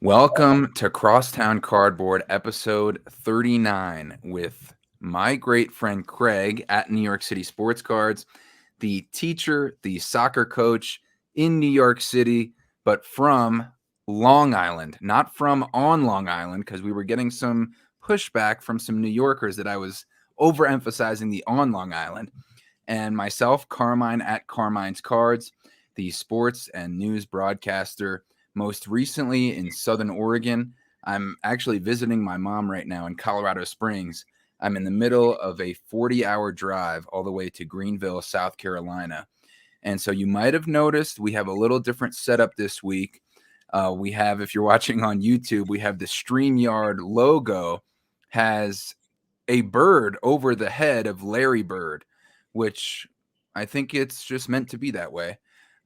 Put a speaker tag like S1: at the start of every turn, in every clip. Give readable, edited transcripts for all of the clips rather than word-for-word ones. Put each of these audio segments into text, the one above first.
S1: Welcome to Crosstown Cardboard, episode 39, with my great friend Craig at New York City Sports Cards, the teacher, the soccer coach in New York City, but from Long Island, not from on Long Island, because we were getting some pushback from some New Yorkers that I was overemphasizing the on Long Island. And myself, Carmine at Carmine's Cards, the sports and news broadcaster, most recently in Southern Oregon. I'm actually visiting my mom right now in Colorado Springs. I'm in the middle of a 40-hour drive all the way to Greenville, South Carolina. And so you might have noticed we have a little different setup this week. We have, if you're watching on YouTube, we have the StreamYard logo has a bird over the head of Larry Bird, which I think it's just meant to be that way.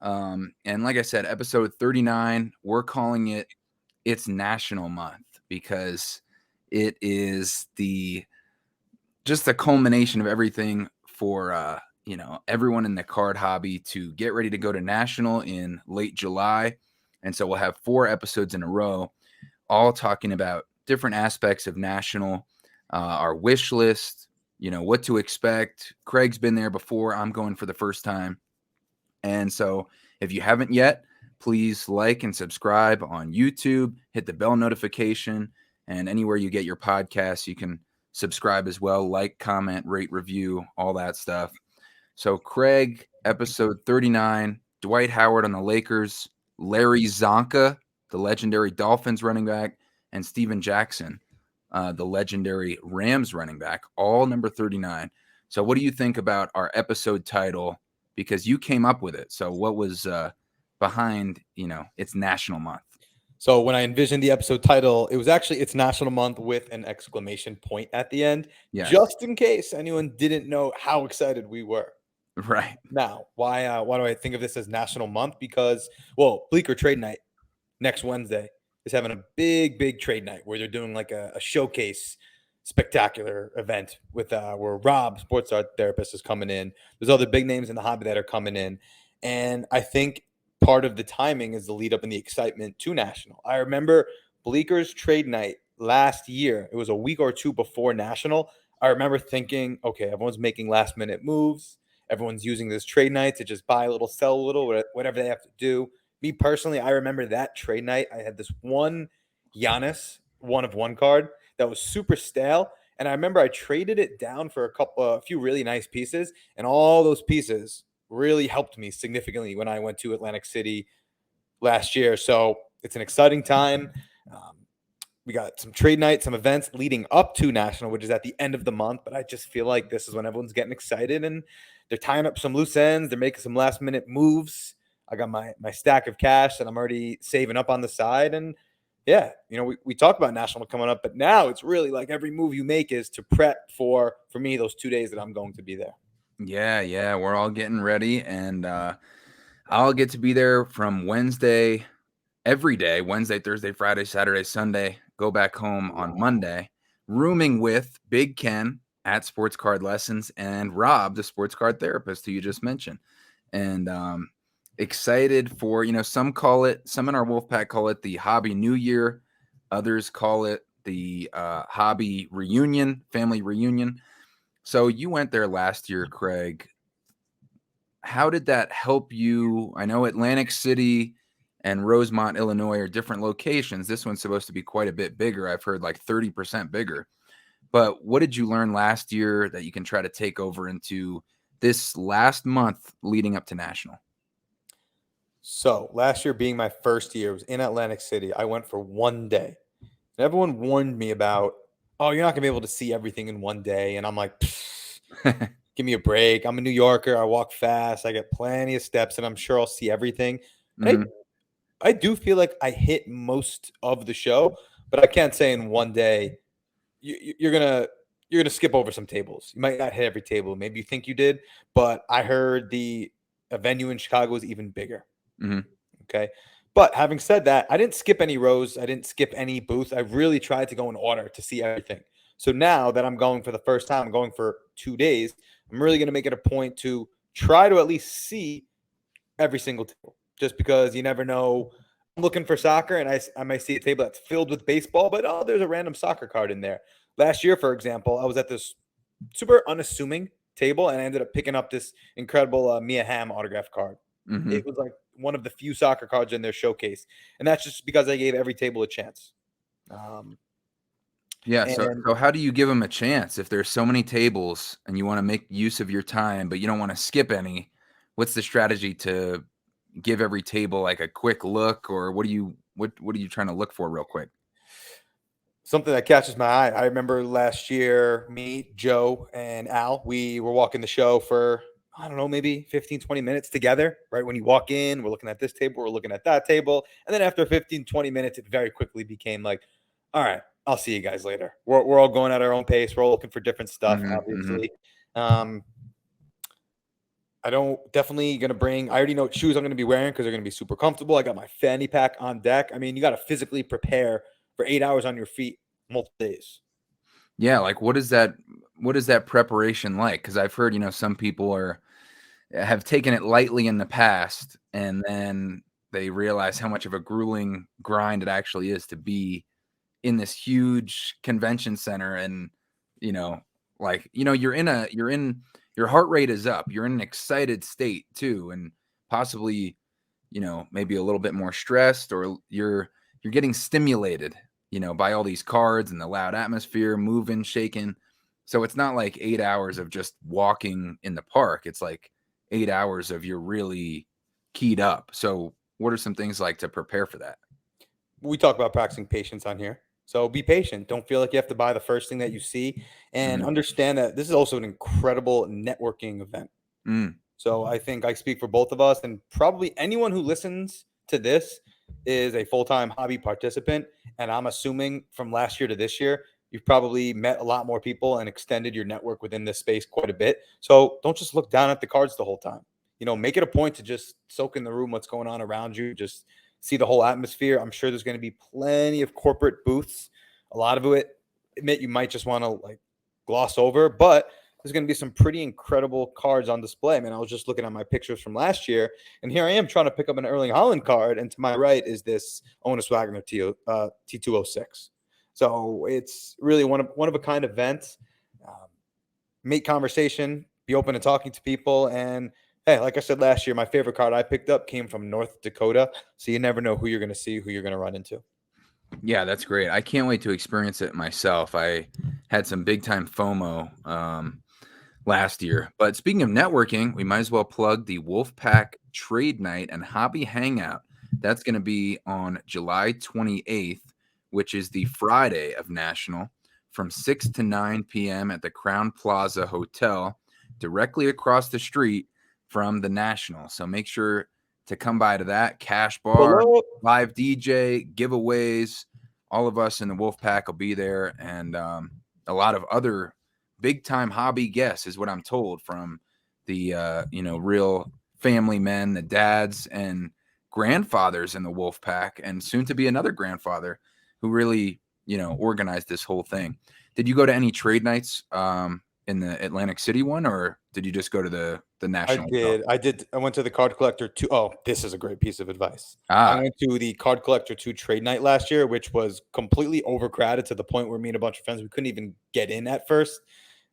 S1: And like I said, episode 39, we're calling it It's National Month because it is just the culmination of everything for everyone in the card hobby to get ready to go to National in late July. And so we'll have 4 episodes in a row, all talking about different aspects of National, our wish list, what to expect. Craig's been there before. I'm going for the first time. And so if you haven't yet, please like and subscribe on YouTube, hit the bell notification, and anywhere you get your podcasts, you can subscribe as well, like, comment, rate, review, all that stuff. So Craig, episode 39, Dwight Howard on the Lakers, Larry Zonka, the legendary Dolphins running back, and Steven Jackson, the legendary Rams running back, all number 39. So what do you think about our episode title? Because you came up with it. So what was behind, it's National Month?
S2: So when I envisioned the episode title, it was actually It's National Month with an exclamation point at the end,
S1: Yes.
S2: just in case anyone didn't know how excited we were.
S1: Right.
S2: Now, why do I think of this as National Month? Because, Bleecker Trade Night next Wednesday is having a big trade night where they're doing like a showcase spectacular event with where Rob, sports art therapist, is coming in. There's other big names in the hobby that are coming in. And I think part of the timing is the lead up and the excitement to National. I remember Bleeker's trade night last year. It was a week or two before National. I remember thinking, okay, everyone's making last minute moves. Everyone's using this trade night to just buy a little, sell a little, whatever they have to do. Me personally, I remember that trade night. I had this one Giannis 1-of-1 card that was super stale. And I remember I traded it down for a few really nice pieces. And all those pieces really helped me significantly when I went to Atlantic City last year. So it's an exciting time. We got some trade night, some events leading up to National, which is at the end of the month. But I just feel like this is when everyone's getting excited and they're tying up some loose ends. They're making some last minute moves. I got my stack of cash that I'm already saving up on the side. And yeah, we talk about National coming up, but now it's really like every move you make is to prep for me, those 2 days that I'm going to be there.
S1: Yeah, we're all getting ready, and I'll get to be there from Wednesday, every day, Wednesday, Thursday, Friday, Saturday, Sunday, go back home on Monday, rooming with Big Ken at Sports Card Lessons and Rob, the sports card therapist who you just mentioned. And excited for, some in our Wolfpack call it the Hobby New Year. Others call it the Hobby Reunion, family reunion. So you went there last year, Craig. How did that help you? I know Atlantic City and Rosemont, Illinois are different locations. This one's supposed to be quite a bit bigger. I've heard like 30% bigger. But what did you learn last year that you can try to take over into this last month leading up to National?
S2: So last year being my first year, it was in Atlantic City. I went for 1 day. And everyone warned me about, oh, you're not going to be able to see everything in 1 day. And I'm like, give me a break. I'm a New Yorker. I walk fast. I get plenty of steps, and I'm sure I'll see everything. And I do feel like I hit most of the show, but I can't say in 1 day you're gonna skip over some tables. You might not hit every table. Maybe you think you did, but I heard the venue in Chicago is even bigger. Okay. But having said that, I didn't skip any rows. I didn't skip any booths. I really tried to go in order to see everything. So now that I'm going for the first time, I'm going for 2 days, I'm really going to make it a point to try to at least see every single table, just because you never know looking for soccer and I might see a table that's filled with baseball, but oh, there's a random soccer card in there. Last year, for example, I was at this super unassuming table and I ended up picking up this incredible Mia Hamm autograph card.
S1: Hmm.
S2: It was like one of the few soccer cards in their showcase, and that's just because I gave every table a chance. Um,
S1: Yeah. So,
S2: and
S1: so how do you give them a chance if there's so many tables and you want to make use of your time, but you don't want to skip any? What's the strategy to give every table like a quick look, or what are you trying to look for real quick?
S2: something that catches my eye. I remember last year, me, Joe, and Al, we were walking the show for, I don't know, maybe 15, 20 minutes together. Right when you walk in, we're looking at this table, we're looking at that table. And then after 15, 20 minutes, it very quickly became like, all right, I'll see you guys later. We're all going at our own pace. We're all looking for different stuff,
S1: Hmm. Hmm.
S2: obviously. Um, I don't definitely gonna bring. I already know what shoes I'm gonna be wearing because they're gonna be super comfortable. I got my fanny pack on deck. I mean, you got to physically prepare for 8 hours on your feet, multiple days.
S1: Yeah, like what is that preparation like? Because I've heard, some people have taken it lightly in the past, and then they realize how much of a grueling grind it actually is to be in this huge convention center. And you know you're in your heart rate is up, you're in an excited state too, and possibly maybe a little bit more stressed, or you're getting stimulated, by all these cards and the loud atmosphere, moving, shaking. So it's not like 8 hours of just walking in the park. It's like 8 hours of you're really keyed up. So what are some things like to prepare for that?
S2: We talk about practicing patience on here. So be patient. Don't feel like you have to buy the first thing that you see, and
S1: Hmm.
S2: understand that this is also an incredible networking event.
S1: Mm.
S2: So I think I speak for both of us, and probably anyone who listens to this is a full time hobby participant. And I'm assuming from last year to this year, you've probably met a lot more people and extended your network within this space quite a bit. So don't just look down at the cards the whole time. Make it a point to just soak in the room, what's going on around you, just see the whole atmosphere. I'm sure there's going to be plenty of corporate booths. A lot of it, admit you might just want to like gloss over, but there's going to be some pretty incredible cards on display. Man, I was just looking at my pictures from last year, and here I am trying to pick up an Erling Haaland card, and to my right is this Onus Wagner T206. So it's really one of a kind event. Um, Make conversation, be open to talking to people, and hey, like I said last year, my favorite card I picked up came from North Dakota. So you never know who you're going to see, who you're going to run into.
S1: Yeah, that's great. I can't wait to experience it myself. I had some big time FOMO last year. But speaking of networking, we might as well plug the Wolfpack Trade Night and Hobby Hangout. That's going to be on July 28th, which is the Friday of National, from 6 to 9 p.m. at the Crown Plaza Hotel, directly across the street from the National. So make sure to come by to that. Cash bar,
S2: Pull up.
S1: live DJ, giveaways. All of us in the Wolfpack will be there, and a lot of other big time hobby guests is what I'm told from the real family men, the dads and grandfathers in the wolf pack, and soon to be another grandfather who really organized this whole thing. Did you go to any trade nights in the Atlantic City one, or did you just go to the
S2: I
S1: national itself?
S2: did. I did. I went to the Card Collector 2. Oh, this is a great piece of advice. I
S1: Ah,
S2: went to the Card Collector 2 trade night last year, which was completely overcrowded to the point where me and a bunch of friends, we couldn't even get in at first.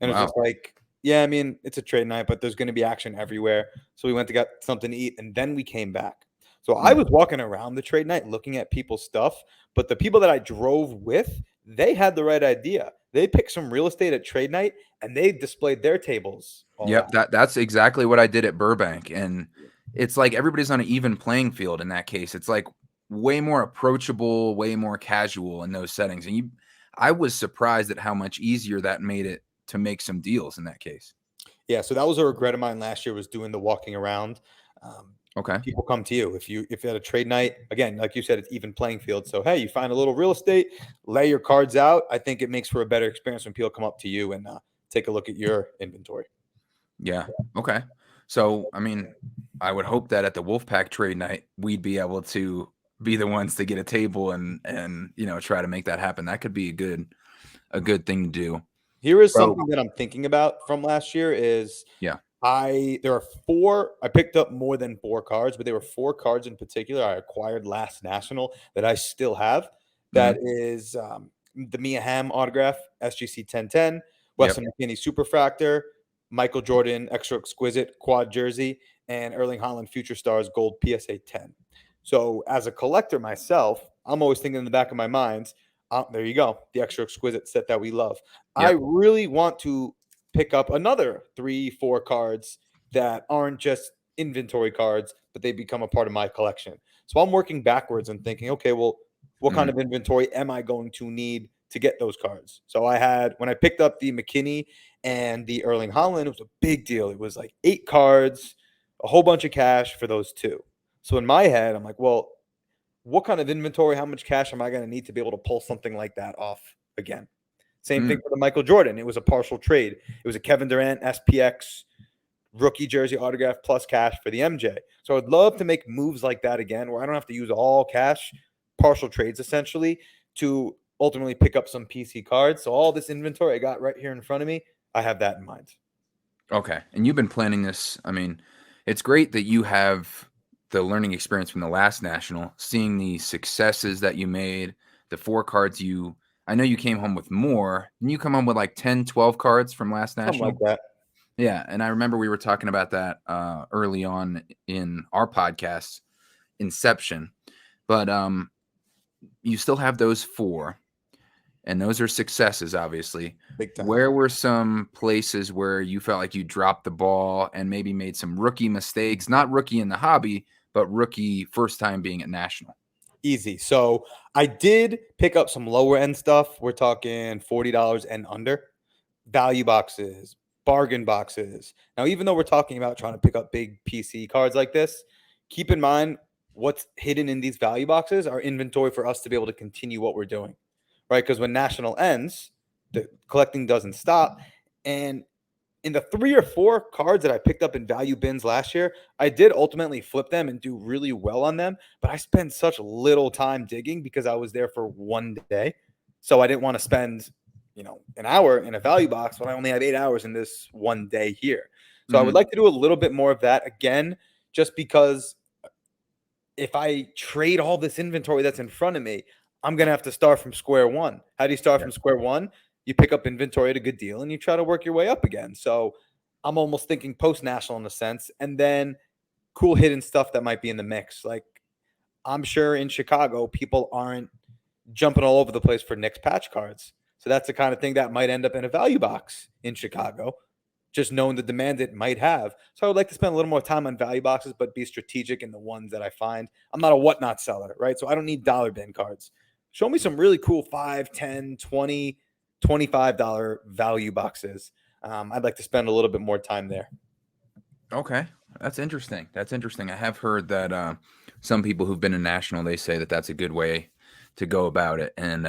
S2: And it was
S1: wow.
S2: just like, yeah, I mean, it's a trade night, but there's going to be action everywhere. So we went to get something to eat, and then we came back. So I
S1: Mm.
S2: was walking around the trade night looking at people's stuff, but the people that I drove with, they had the right idea. They picked some real estate at trade night and they displayed their tables all
S1: Yep,
S2: out.
S1: that's exactly what I did at Burbank, and it's like everybody's on an even playing field in that case. It's like way more approachable, way more casual in those settings, and I was surprised at how much easier that made it to make some deals in that case.
S2: Yeah, so that was a regret of mine last year was doing the walking around. Um,
S1: Okay.
S2: People come to you if you had a trade night. Again, like you said, it's even playing field. So hey, you find a little real estate, lay your cards out. I think it makes for a better experience when people come up to you and take a look at your inventory.
S1: Yeah. Okay. So, I mean, I would hope that at the Wolfpack trade night, we'd be able to be the ones to get a table and try to make that happen. That could be a good thing to do.
S2: Here is
S1: So,
S2: something that I'm thinking about from last year is
S1: yeah.
S2: There are four. I picked up more than four cards, but there were four cards in particular I acquired last national that I still have. That
S1: Mhm.
S2: is the Mia Hamm autograph, SGC 1010,
S1: Yep.
S2: Weston McKennie Superfractor, Michael Jordan Extra Exquisite Quad Jersey, and Erling Haaland Future Stars Gold PSA 10. So as a collector myself, I'm always thinking in the back of my mind, there you go, the Extra Exquisite set that we love. I
S1: Yep.
S2: really want to pick up another 3, 4 cards that aren't just inventory cards, but they become a part of my collection. So I'm working backwards and thinking, okay, well, what kind
S1: Mhm.
S2: of inventory am I going to need to get those cards? So I had, when I picked up the McKinney and the Erling Haaland, it was a big deal. It was like 8 cards, a whole bunch of cash for those two. So in my head, I'm like, well, what kind of inventory, how much cash am I going to need to be able to pull something like that off again? Same thing
S1: Mm.
S2: for the Michael Jordan. It was a partial trade. It was a Kevin Durant SPX rookie jersey autograph plus cash for the MJ. So I'd love to make moves like that again where I don't have to use all cash, partial trades essentially, to ultimately pick up some PC cards. So all this inventory I got right here in front of me, I have that in mind.
S1: Okay. And you've been planning this. I mean, it's great that you have the learning experience from the last national, seeing the successes that you made, the 4 cards I know you came home with more. Didn't you come home with like 10, 12 cards from last
S2: Something like
S1: national?
S2: that.
S1: Yeah, and I remember we were talking about that early on in our podcast inception. But you still have those 4, and those are successes, obviously.
S2: Big time.
S1: Where were some places where you felt like you dropped the ball and maybe made some rookie mistakes? Not rookie in the hobby, but rookie first time being at national.
S2: Easy. So I did pick up some lower end stuff. We're talking $40 and under. Value boxes, bargain boxes. Now, even though we're talking about trying to pick up big PC cards like this, keep in mind what's hidden in these value boxes are inventory for us to be able to continue what we're doing, right? Because when national ends, the collecting doesn't stop. And in the 3 or 4 cards that I picked up in value bins last year, I did ultimately flip them and do really well on them. But I spent such little time digging because I was there for one day. So I didn't want to spend, an hour in a value box when I only have 8 hours in this one day here. So I would
S1: Mhm.
S2: like to do a little bit more of that again, just because if I trade all this inventory that's in front of me, I'm going to have to start from square one. How do you start
S1: Yeah.
S2: from square one? You pick up inventory at a good deal and you try to work your way up again. So I'm almost thinking post national in a sense, and then cool hidden stuff that might be in the mix. Like I'm sure in Chicago, people aren't jumping all over the place for Knicks patch cards. So that's the kind of thing that might end up in a value box in Chicago, just knowing the demand it might have. So I would like to spend a little more time on value boxes, but be strategic in the ones that I find. I'm not a whatnot seller, right? So I don't need dollar bin cards. Show me some really cool 5, 10, 20, $25 value boxes. I'd like to spend a little bit more time there.
S1: Okay. That's interesting. That's interesting. I have heard that some people who've been in national, they say that that's a good way to go about it. And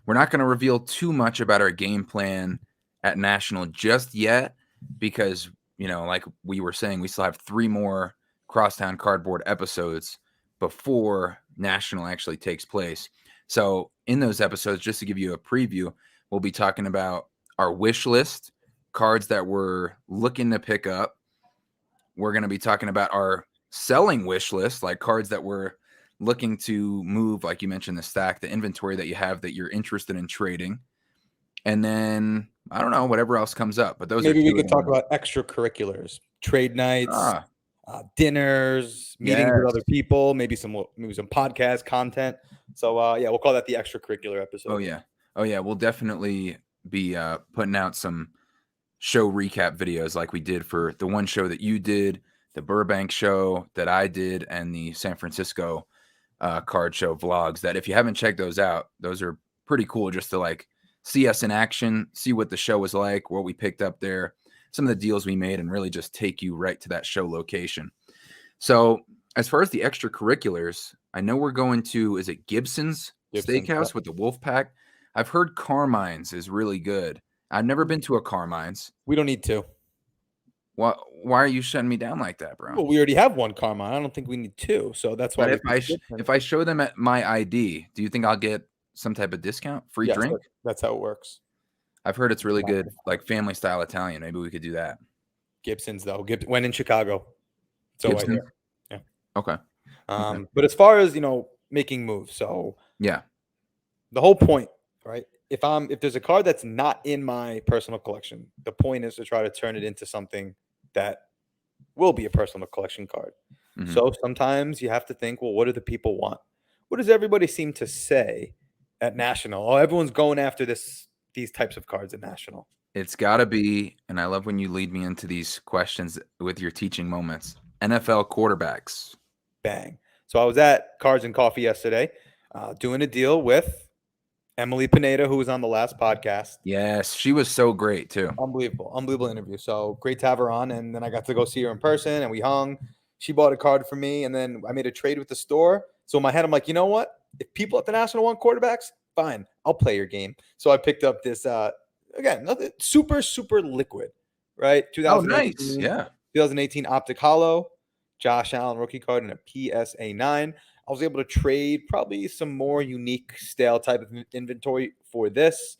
S1: we're not going to reveal too much about our game plan at national just yet because, like we were saying, we still have 3 more Crosstown Cardboard episodes before national actually takes place. So in those episodes, just to give you a preview, we'll be talking about our wish list, cards that we're looking to pick up. We're going to be talking about our selling wish list, like cards that we're looking to move, like you mentioned, the stack, the inventory that you have that you're interested in trading. And then I don't know, whatever else comes up. But those are
S2: Maybe we
S1: 2 of
S2: could talk
S1: the
S2: about extracurriculars, trade nights,
S1: ah,
S2: dinners, meetings with
S1: yes.
S2: other people, maybe some podcast content. So yeah, we'll call that the extracurricular
S1: Oh
S2: episode.
S1: yeah. Oh yeah. We'll definitely be putting out some show recap videos like we did for the one show that you did, the Burbank show that I did, and the San Francisco card show vlogs. That if you haven't checked those out, those are pretty cool just to like see us in action, see what the show was like, what we picked up there, some of the deals we made, and really just take you right to that show location. So as far as the extracurriculars, I know we're going to, is it Gibson's
S2: Gibson.
S1: Steakhouse with the Wolf Pack? I've heard Carmine's is really good. I've never been to a Carmine's.
S2: We don't need to.
S1: Why why are you shutting me down like that, bro?
S2: Well, we already have one Carmine. I don't think we need two. So that's why
S1: But
S2: we
S1: if
S2: picked
S1: I
S2: Gibson.
S1: if I show them at my ID, do you think I'll get some type of discount? Free
S2: Yes,
S1: drink?
S2: that's how it works.
S1: I've heard it's really good,
S2: Exactly.
S1: like family style Italian. Maybe we could do that.
S2: Gibson's though. Went in Chicago. So I
S1: Gibson.
S2: hear. Yeah.
S1: Okay. Okay.
S2: But as far as making moves, so
S1: Yeah.
S2: the whole point, right? If there's a card that's not in my personal collection, the point is to try to turn it into something that will be a personal collection card.
S1: Hmm.
S2: So sometimes you have to think, well, what do the people want? What does everybody seem to say at National? Oh, everyone's going after these types of cards at National.
S1: It's got to be, and I love when you lead me into these questions with your teaching moments. NFL quarterbacks.
S2: Bang. So I was at Cards and Coffee yesterday, doing a deal with Emily Pineda, who was on the last podcast.
S1: Yes, she was so great too.
S2: Unbelievable interview. So great to have her on. And then I got to go see her in person and we hung. She bought a card for me and then I made a trade with the store. So in my head, I'm like, you know what? If people at the National want quarterbacks, fine, I'll play your game. So I picked up this, again, nothing super, super liquid, right?
S1: Oh, nice.
S2: 2018,
S1: Yeah.
S2: 2018 Optic Hollow, Josh Allen rookie card, and a PSA 9. I was able to trade probably some more unique stale type of inventory for this,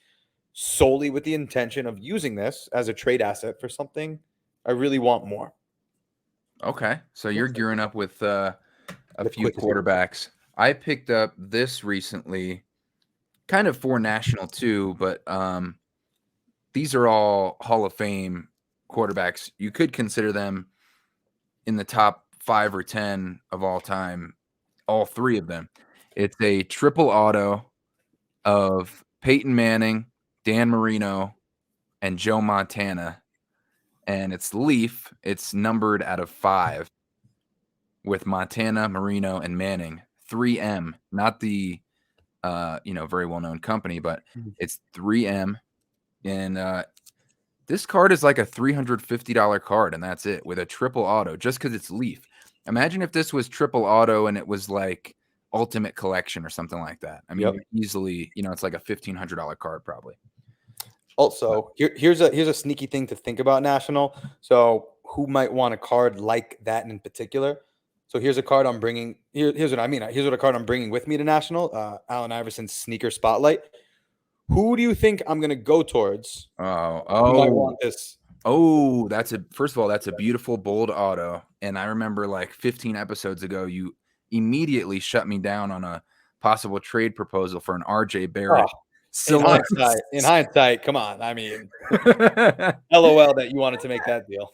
S2: solely with the intention of using this as a trade asset for something I really want more.
S1: Okay. So you're gearing up with a
S2: The
S1: few
S2: quickest here.
S1: quarterbacks. I picked up this recently, kind of for National too, but these are all Hall of Fame quarterbacks. You could consider them in the top 5 or 10 of all time, all three of them. It's a triple auto of Peyton Manning, Dan Marino, and Joe Montana. And it's Leaf. It's numbered out of 5 with Montana, Marino, and Manning. 3M, not the very well-known company, but it's 3M. And this card is like a $350 card, and that's it, with a triple auto, just because it's Leaf. Imagine if this was triple auto and it was like Ultimate Collection or something like that. I mean,
S2: Yep.
S1: easily, it's like a $1,500 card probably.
S2: Also, here's a sneaky thing to think about National. So who might want a card like that in particular? So here's a card I'm bringing. Here's what I mean. Here's what a card I'm bringing with me to National. Allen Iverson's Sneaker Spotlight. Who do you think I'm gonna go towards? Who might want this?
S1: First of all, that's a beautiful bold auto. And I remember like 15 episodes ago, you immediately shut me down on a possible trade proposal for an RJ Barrett.
S2: In hindsight, come on. I mean, LOL that you wanted to make that deal.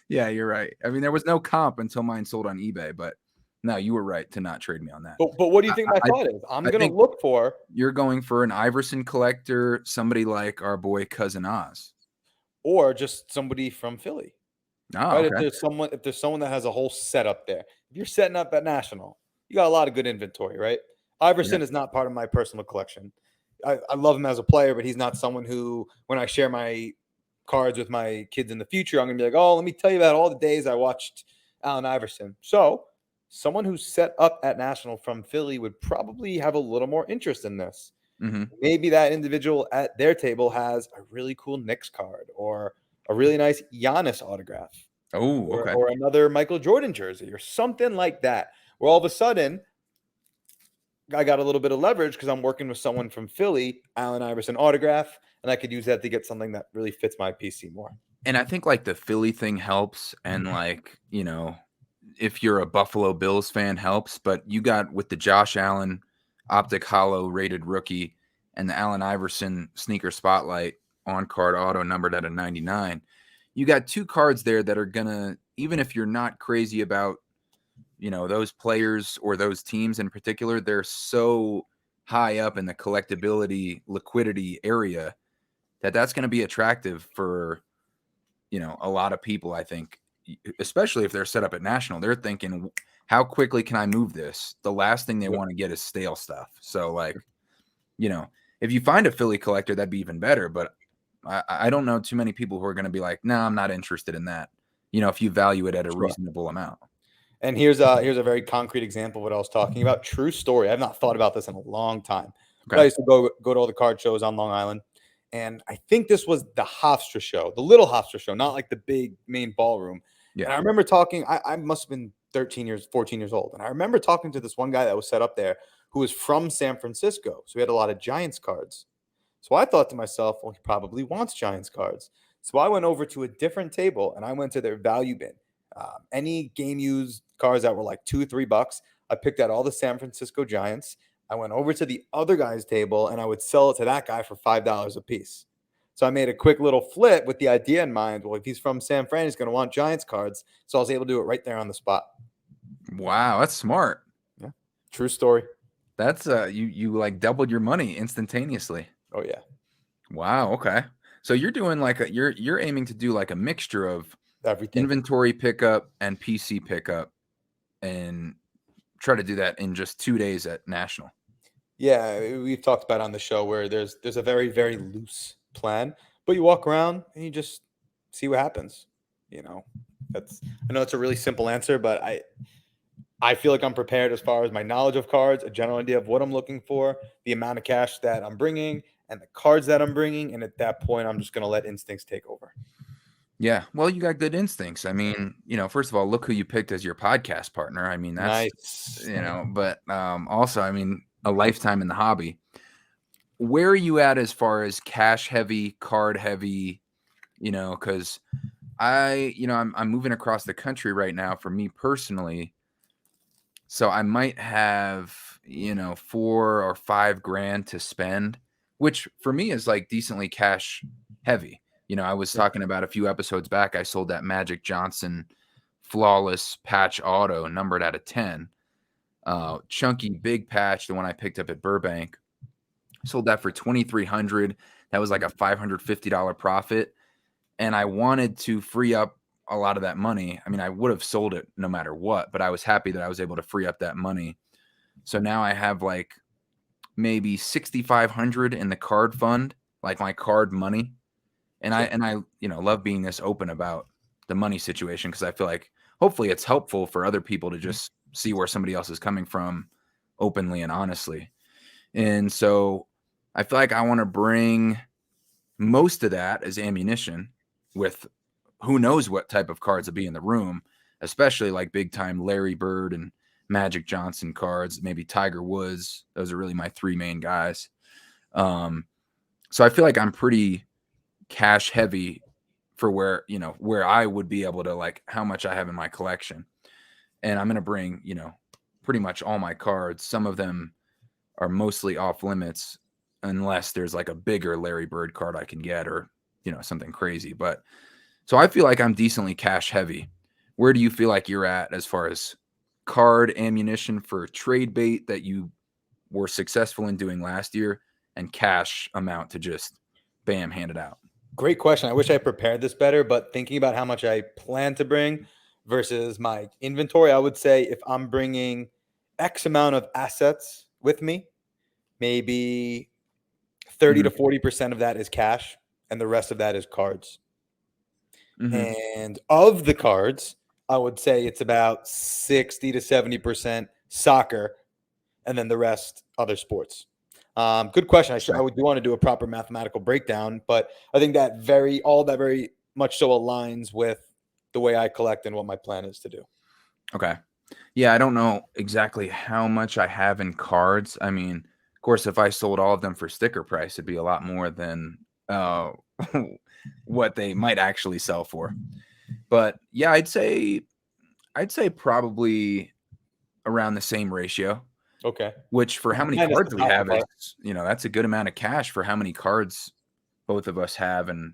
S1: Yeah, you're right. I mean, there was no comp until mine sold on eBay, but no, you were right to not trade me on that.
S2: But what do you think my thought is? I'm going to look for.
S1: You're going for an Iverson collector, somebody like our boy Cousin Oz.
S2: Or just somebody from Philly.
S1: Oh,
S2: right?
S1: okay.
S2: If there's someone that has a whole setup there. If you're setting up at National, you got a lot of good inventory, right? Iverson is not part of my personal collection. I love him as a player, but he's not someone who, when I share my cards with my kids in the future, I'm gonna be like, oh, let me tell you about all the days I watched Allen Iverson. So someone who's set up at National from Philly would probably have a little more interest in this.
S1: Mm-hmm.
S2: Maybe that individual at their table has a really cool Knicks card or a really nice Giannis autograph.
S1: Oh, okay.
S2: Or another Michael Jordan jersey or something like that, where all of a sudden I got a little bit of leverage because I'm working with someone from Philly, Allen Iverson autograph, and I could use that to get something that really fits my PC more.
S1: And I think like the Philly thing helps, and like, if you're a Buffalo Bills fan, helps, but you got with the Josh Allen Optic Hollow rated rookie and the Allen Iverson Sneaker Spotlight on card auto numbered at a 99. You got two cards there that are gonna, even if you're not crazy about, those players or those teams in particular, they're so high up in the collectability liquidity area that's going to be attractive for, a lot of people. I think, especially if they're set up at National, they're thinking, how quickly can I move this? The last thing they want to get is stale stuff. So like, if you find a Philly collector, that'd be even better. But I don't know too many people who are going to be like, no, I'm not interested in that. If you value it at a reasonable amount.
S2: And here's a very concrete example of what I was talking about. True story. I've not thought about this in a long time. But I used to go to all the card shows on Long Island. And I think this was the Hofstra show, the little Hofstra show, not like the big main ballroom. Yeah. And I remember talking, I must have been 14 years old. And I remember talking to this one guy that was set up there who was from San Francisco. So he had a lot of Giants cards. So I thought to myself, well, he probably wants Giants cards. So I went over to a different table and I went to their value bin. Any game used cards that were like $2, $3. I picked out all the San Francisco Giants. I went over to the other guy's table and I would sell it to that guy for $5 a piece. So I made a quick little flip with the idea in mind. Well, if he's from San Fran, he's going to want Giants cards. So I was able to do it right there on the spot.
S1: Wow, that's smart.
S2: Yeah. True story.
S1: That's you like doubled your money instantaneously.
S2: Oh, yeah.
S1: Wow, okay. So you're doing like you're aiming to do like a mixture of
S2: Everything.
S1: inventory pickup and PC pickup and try to do that in just 2 days at National.
S2: Yeah, we've talked about on the show where there's a very, very loose plan, but you walk around and you just see what happens. You know, I know it's a really simple answer, but I feel like I'm prepared as far as my knowledge of cards, a general idea of what I'm looking for, the amount of cash that I'm bringing, and the cards that I'm bringing. And at that point, I'm just going to let instincts take over.
S1: Yeah, well, you got good instincts. I mean, first of all, look who you picked as your podcast partner. I mean, that's
S2: Nice.
S1: but also, I mean, a lifetime in the hobby. Where are you at as far as cash heavy, card heavy? Because I'm moving across the country right now for me personally. So I might have, 4 or 5 grand to spend, which for me is like decently cash heavy. I was talking about a few episodes back, I sold that Magic Johnson flawless patch auto numbered out of 10. Chunky big patch, the one I picked up at Burbank. Sold that for $2,300. That was like a $550 profit. And I wanted to free up a lot of that money. I mean, I would have sold it no matter what, but I was happy that I was able to free up that money. So now I have like maybe 6,500 in the card fund, like my card money. And I love being this open about the money situation because I feel like hopefully it's helpful for other people to just see where somebody else is coming from openly and honestly. And so I feel like I want to bring most of that as ammunition with who knows what type of cards will be in the room, especially like big time Larry Bird and Magic Johnson cards, maybe Tiger Woods. Those are really my 3 main guys. So I feel like I'm pretty cash heavy for where I would be able to like how much I have in my collection. And I'm going to bring, pretty much all my cards. Some of them are mostly off limits unless there's like a bigger Larry Bird card I can get or, something crazy. But so I feel like I'm decently cash heavy. Where do you feel like you're at as far as card ammunition for trade bait that you were successful in doing last year and cash amount to just bam, hand it out?
S2: Great question. I wish I prepared this better, but thinking about how much I plan to bring versus my inventory, I would say if I'm bringing X amount of assets with me, maybe 30 to 40% of that is cash and the rest of that is cards.
S1: Mm-hmm.
S2: And of the cards, I would say it's about 60 to 70% soccer and then the rest other sports. Good question. I would do want to do a proper mathematical breakdown, but I think that very much so aligns with the way I collect and what my plan is to do.
S1: Okay. Yeah, I don't know exactly how much I have in cards. I mean, of course, if I sold all of them for sticker price, it'd be a lot more than what they might actually sell for. But yeah, I'd say probably around the same ratio.
S2: Okay.
S1: Which for how many
S2: Minus
S1: cards
S2: the
S1: we
S2: soccer
S1: have
S2: part.
S1: is, that's a good amount of cash for how many cards both of us have and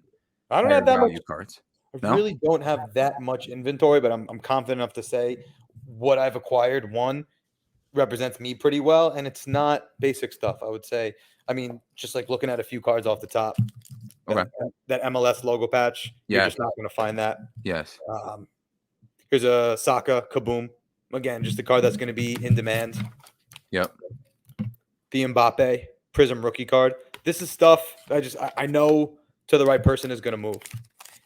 S2: I don't
S1: higher
S2: have that much.
S1: value cards.
S2: I
S1: No?
S2: really don't have that much inventory, but I'm confident enough to say what I've acquired, one, represents me pretty well, and it's not basic stuff, I would say. I mean, just like looking at a few cards off the top,
S1: Okay.
S2: that MLS logo patch, you're
S1: Yeah.
S2: just not going to find that.
S1: Yes.
S2: Here's a Saka Kaboom. Again, just a card that's going to be in demand.
S1: Yep.
S2: The Mbappe Prism rookie card. This is stuff I know to the right person is going to move.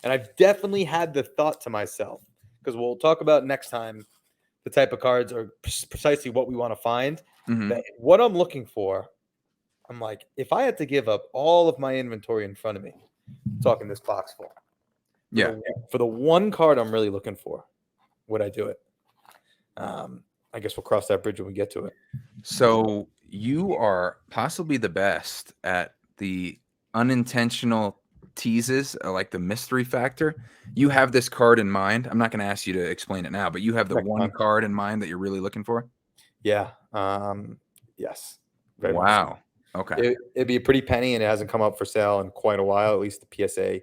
S2: And I've definitely had the thought to myself, because we'll talk about next time the type of cards are precisely what we want to find.
S1: Mm-hmm.
S2: That what I'm looking for, I'm like, if I had to give up all of my inventory in front of me, I'm talking this box full.
S1: Yeah.
S2: For the one card I'm really looking for, would I do it? I guess we'll cross that bridge when we get to it.
S1: So you are possibly the best at the unintentional teases, like the mystery factor. You have this card in mind. I'm not going to ask you to explain it now, but you have the
S2: Next
S1: one
S2: time.
S1: card in mind that you're really looking for?
S2: Yeah. Yes. Very much so.
S1: Wow. Okay.
S2: It'd be a pretty penny, and it hasn't come up for sale in quite a while. At least the PSA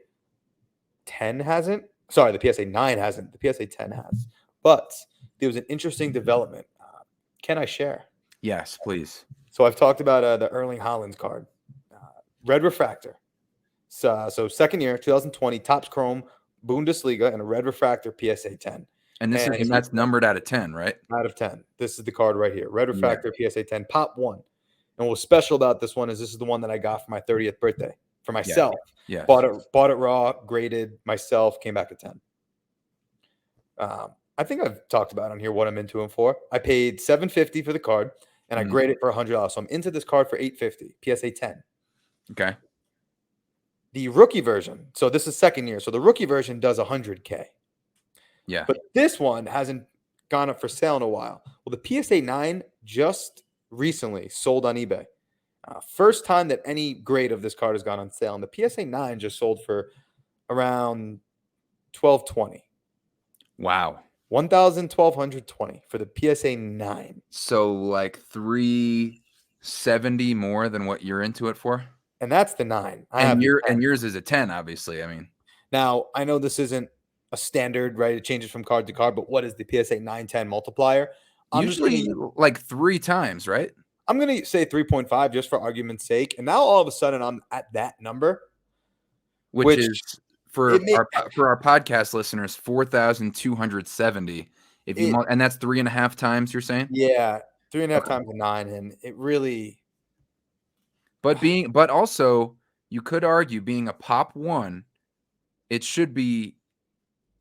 S2: 10 hasn't. Sorry, the PSA 9 hasn't. The PSA 10 has. But there was an interesting development. Can I share?
S1: Yes, please.
S2: So I've talked about the Erling Haaland card, uh, red refractor. So second year, 2020, Topps Chrome, Bundesliga, and a red refractor PSA 10.
S1: And this is,
S2: And
S1: and that's numbered out of 10, right?
S2: out of 10. This is the card right here. Red
S1: Yeah.
S2: refractor PSA 10, pop one. And what's special about this one is this is the one that I got for my 30th birthday for myself.
S1: Yes.
S2: Bought it raw, graded myself, came back at 10. I think I've talked about on here what I'm into him for. I paid $750 for the card, and I graded it for $100. So I'm into this card for $850, PSA 10.
S1: Okay.
S2: The rookie version, so this is second year. So the rookie version does $100K.
S1: Yeah.
S2: But this one hasn't gone up for sale in a while. Well, the PSA 9 just recently sold on eBay. First time that any grade of this card has gone on sale. And the PSA 9 just sold for around $1,220.
S1: Wow.
S2: $1,220 for the PSA 9.
S1: So like 370 more than what you're into it for?
S2: And that's the 9.
S1: And yours is a 10, obviously. I mean,
S2: now I know this isn't a standard, right? It changes from card to card, but what is the PSA 910 multiplier?
S1: usually like 3 times, right?
S2: I'm going to say 3.5 just for argument's sake. And now all of a sudden I'm at that number.
S1: Which is for our podcast listeners, 4,270. And that's 3.5 times, you're saying?
S2: Yeah, 3.5 times the 9, and it really.
S1: But also, you could argue being a pop one, it should be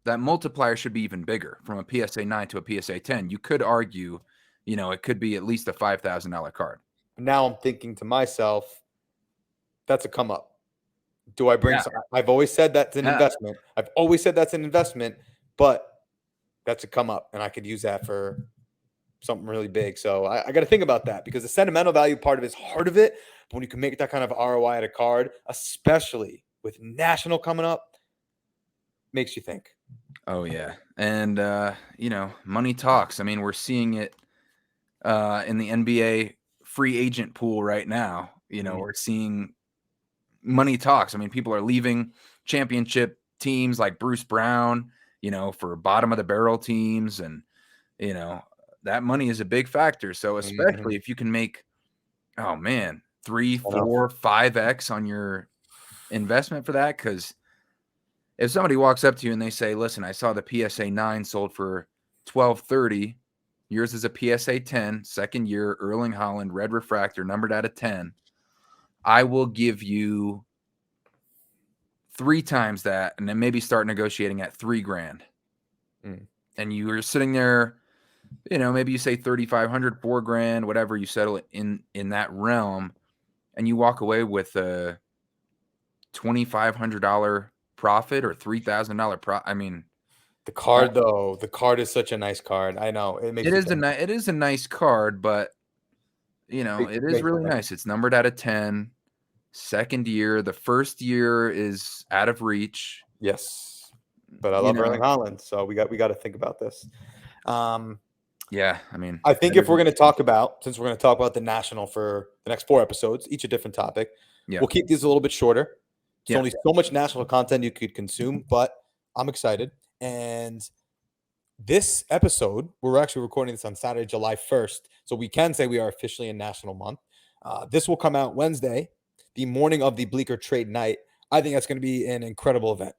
S1: that multiplier should be even bigger from a PSA 9 to a PSA 10. You could argue, it could be at least a $5,000 card.
S2: Now I'm thinking to myself, that's a come up. Do I bring some? I've always said that's an investment. I've always said that's an investment, but that's a come up, and I could use that for something really big. So I got to think about that because the sentimental value part of it is hard of it. But when you can make that kind of ROI at a card, especially with National coming up, makes you think.
S1: Oh, yeah. And, money talks. I mean, we're seeing it in the NBA free agent pool right now. We're seeing money talks. I mean, people are leaving championship teams like Bruce Brown, for bottom of the barrel teams. And, that money is a big factor. So especially if you can make, 3, 4, 5x on your investment for that. Because if somebody walks up to you and they say, listen, I saw the PSA 9 sold for $1,230. Yours is a PSA 10, second year, Erling Haaland, red refractor, numbered out of 10. I will give you 3 times that, and then maybe start negotiating at $3,000. And you are sitting there, maybe you say 3,500, $4,000, whatever, you settle it in that realm, and you walk away with a $2,500 profit or $3,000 profit. I mean,
S2: the card though, the card is such a nice card. I know it makes
S1: it is a nice card, but it is really nice. It's numbered out of 10. Second year, the first year is out of reach.
S2: Yes, but I love Erling Haaland, so we got to think about this.
S1: Yeah, I mean,
S2: I think if we're going to talk about, since we're going to talk about the National for the next 4 episodes, each a different topic, we'll keep these a little bit shorter. There's only so much National content you could consume, but I'm excited. And this episode, we're actually recording this on Saturday, July 1st, so we can say we are officially in National Month. This will come out Wednesday, the morning of the Bleecker trade night. I think that's going to be an incredible event.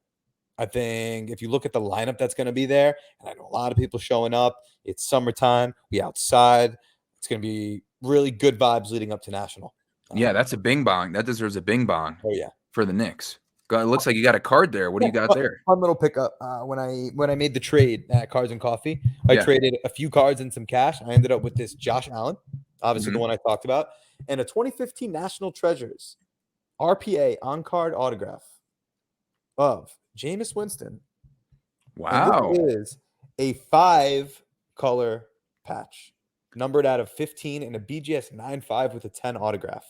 S2: I think if you look at the lineup that's going to be there, and I know a lot of people showing up, it's summertime, we outside. It's going to be really good vibes leading up to National.
S1: Yeah, that's a bing bong. That deserves a bing bong.
S2: Oh, yeah.
S1: For the Knicks. It looks like you got a card there. What do you got there?
S2: Fun little pickup. When I made the trade at Cards and Coffee, I traded a few cards and some cash. I ended up with this Josh Allen, obviously the one I talked about, and a 2015 National Treasures RPA on-card autograph of Jameis Winston.
S1: Wow.
S2: And this is a 5-color patch, numbered out of 15, and a BGS 9.5 with a 10 autograph.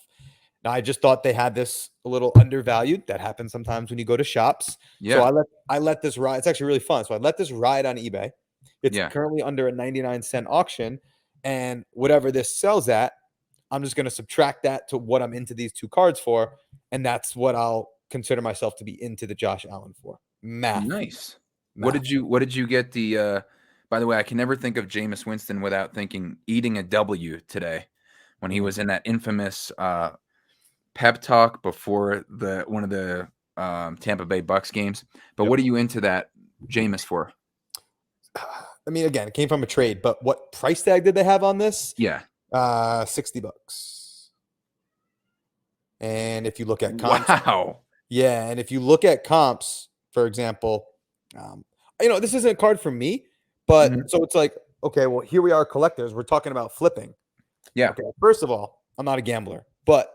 S2: Now, I just thought they had this a little undervalued. That happens sometimes when you go to shops. So
S1: Yeah.
S2: I let this ride. It's actually really fun. So I let this ride on eBay. It's
S1: Yeah.
S2: currently under a 99-cent auction, and whatever this sells at, I'm just going to subtract that to what I'm into these two cards for, and that's what I'll consider myself to be into the Josh Allen for. Math.
S1: Nice.
S2: Math.
S1: What did you get by the way, I can never think of Jameis Winston without thinking eating a W today when he was in that infamous pep talk before one of the Tampa Bay Bucks games. But
S2: Yep.
S1: what are you into that Jameis for?
S2: I mean, again, it came from a trade, but what price tag did they have on this?
S1: Yeah.
S2: $60. And if you look at comps,
S1: Wow.
S2: yeah, and if you look at comps, for example, this isn't a card for me, but
S1: Mhm.
S2: so it's like, okay, well, here we are, collectors. We're talking about flipping.
S1: Yeah.
S2: Okay, first of all, I'm not a gambler, but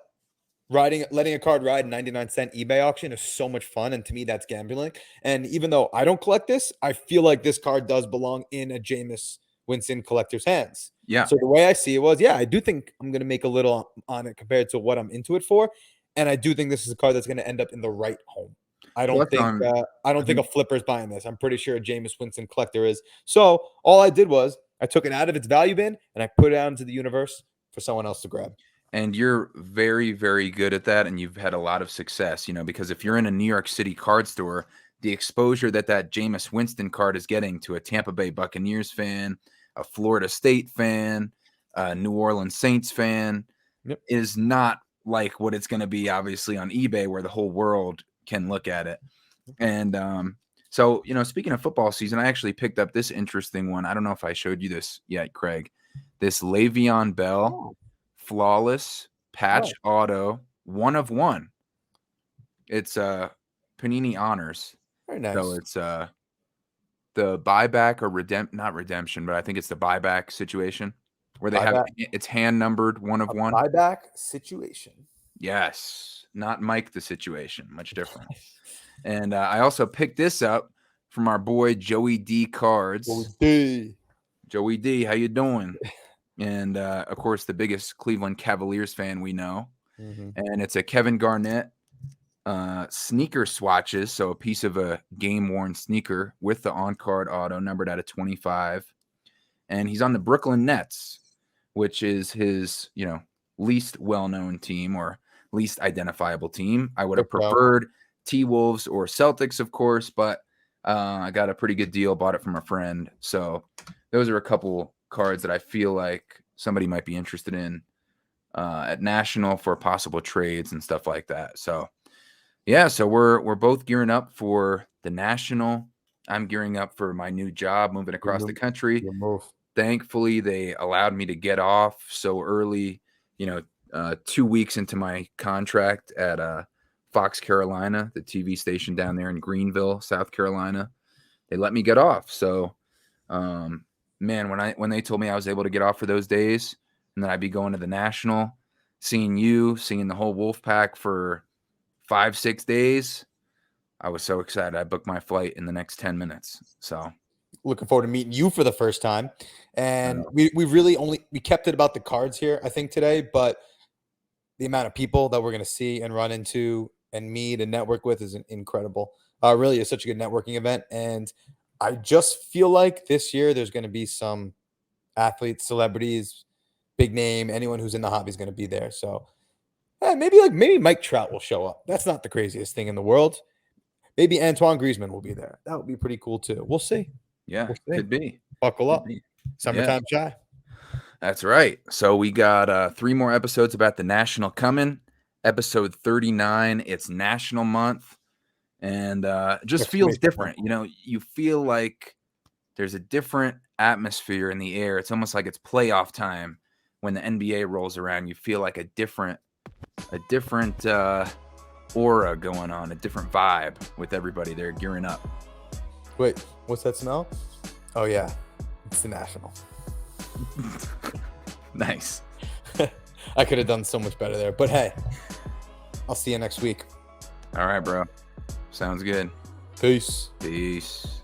S2: letting a card ride 99-cent eBay auction is so much fun, and to me, that's gambling. And even though I don't collect this, I feel like this card does belong in a Jameis Winston collector's hands.
S1: Yeah.
S2: So the way I see it was, yeah, I do think I'm going to make a little on it compared to what I'm into it for, and I do think this is a card that's going to end up in the right home. I don't
S1: Plus
S2: think
S1: on
S2: I don't think a flipper's buying this. I'm pretty sure a Jameis Winston collector is. So all I did was I took it out of its value bin and I put it out into the universe for someone else to grab.
S1: And you're very, very good at that, and you've had a lot of success, because if you're in a New York City card store, the exposure that Jameis Winston card is getting to a Tampa Bay Buccaneers fan, a Florida State fan, a New Orleans Saints fan is not like what it's going to be, obviously, on eBay where the whole world can look at it. And so, speaking of football season, I actually picked up this interesting one. I don't know if I showed you this yet, Craig. This Le'Veon Bell flawless patch auto 1 of 1. It's Panini Honors.
S2: Very nice.
S1: So it's the buyback or not redemption, but I think it's the buyback situation where they have it's hand numbered 1 of 1.
S2: Buyback situation.
S1: Yes, not Mike the situation, much different. And I also picked this up from our boy Joey D Cards. Joey D, how you doing? And of course, the biggest Cleveland Cavaliers fan we know. And it's a Kevin Garnett sneaker swatches, so a piece of a game-worn sneaker with the on-card auto numbered out of 25. And he's on the Brooklyn Nets, which is his, least well-known team or least identifiable team. I would have preferred T-Wolves or Celtics, of course, but I got a pretty good deal, bought it from a friend. So those are a couple cards that I feel like somebody might be interested in at National for possible trades and stuff like that. So yeah, so we're both gearing up for the National. I'm gearing up for my new job, moving across the country. Thankfully, they allowed me to get off so early, 2 weeks into my contract at Fox Carolina, the TV station down there in Greenville, South Carolina. They let me get off. So man, when they told me I was able to get off for those days and then I'd be going to the National, seeing the whole Wolf Pack for 5-6 days, I was so excited. I booked my flight in the next 10 minutes. So
S2: looking forward to meeting you for the first time. And we really we kept it about the cards here, I think, today, but the amount of people that we're going to see and run into and meet and network with is incredible. Really is such a good networking event. And I just feel like this year there's going to be some athletes, celebrities, big name, anyone who's in the hobby is going to be there. So maybe Mike Trout will show up. That's not the craziest thing in the world. Maybe Antoine Griezmann will be there. That would be pretty cool too. We'll see.
S1: Yeah, could be.
S2: Buckle up. Summertime shy.
S1: That's right. So we got 3 more episodes about the National coming. Episode 39. It's National Month. And it just feels different. You feel like there's a different atmosphere in the air. It's almost like it's playoff time when the NBA rolls around. You feel like a different aura going on, a different vibe with everybody there gearing up.
S2: Wait, what's that smell? Oh yeah, it's the National.
S1: Nice.
S2: I could have done so much better there, but hey, I'll see you next week.
S1: All right, bro. Sounds good.
S2: Peace.
S1: Peace.